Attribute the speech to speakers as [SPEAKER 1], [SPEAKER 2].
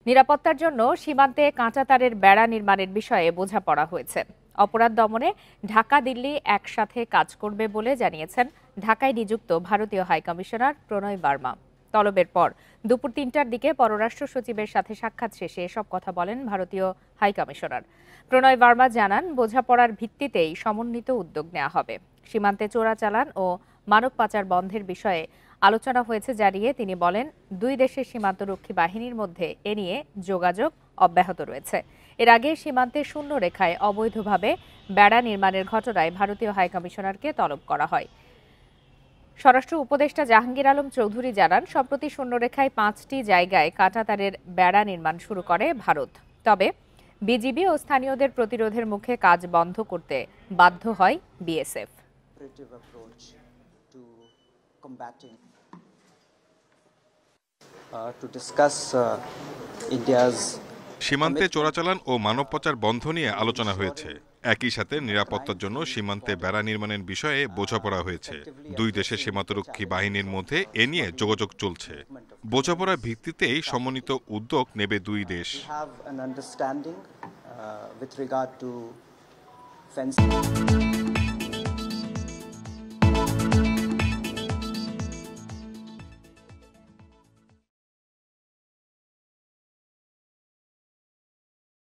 [SPEAKER 1] নিরাপত্তার জন্য সীমান্তে কাঁটাতারের বেড়া নির্মাণের বিষয়ে বোঝাপড়া হয়েছে। অপরাধ দমনে ঢাকা দিল্লি একসাথে কাজ করবে বলে জানিয়েছেন ঢাকায় নিযুক্ত ভারতীয় হাইকমিশনার প্রণয় বার্মা। তলবের পর দুপুর ৩টার দিকে পররাষ্ট্র সচিবের সাথে সাক্ষাৎ শেষে এসব কথা বলেন ভারতীয় হাইকমিশনার। প্রণয় বার্মা জানান, বোঝাপড়ার ভিত্তিতেই সমন্বিত উদ্যোগ নেওয়া হবে। সীমান্তে চোরাচালান ও মানব পাচার বন্ধের বিষয়ে আলোচনা হয়েছে জানিয়ে তিনি বলেন, দুই দেশের সীমান্তরক্ষী বাহিনীর মধ্যে এ নিয়ে যোগাযোগ অব্যাহত রয়েছে। এর আগে সীমান্তে শূন্য রেখায় অবৈধভাবে বেড়া নির্মাণের ঘটনায় ভারতীয় হাইকমিশনারকে তলব করা হয়। স্বরাষ্ট্র উপদেষ্টা জাহাঙ্গীর আলম চৌধুরী জানান, সম্প্রতি শূন্যরেখায় ৫টি জায়গায় কাঁটাতারের বেড়া নির্মাণ শুরু করে ভারত। তবে বিজিবি ও স্থানীয়দের প্রতিরোধের মুখে কাজ বন্ধ করতে বাধ্য হয় বিএসএফ।
[SPEAKER 2] সীমান্তে চোরাচালান ও মানব পাচার বন্ধ নিয়ে আলোচনা হয়েছে। একই সাথে নিরাপত্তার জন্য সীমান্তে বেড়া নির্মাণের বিষয়ে বোঝাপড়া হয়েছে। দুই দেশের সীমান্তরক্ষী বাহিনীর মধ্যে এ নিয়ে যোগাযোগ চলছে। বোঝাপড়ার ভিত্তিতেই সমন্বিত উদ্যোগ নেবে দুই দেশ।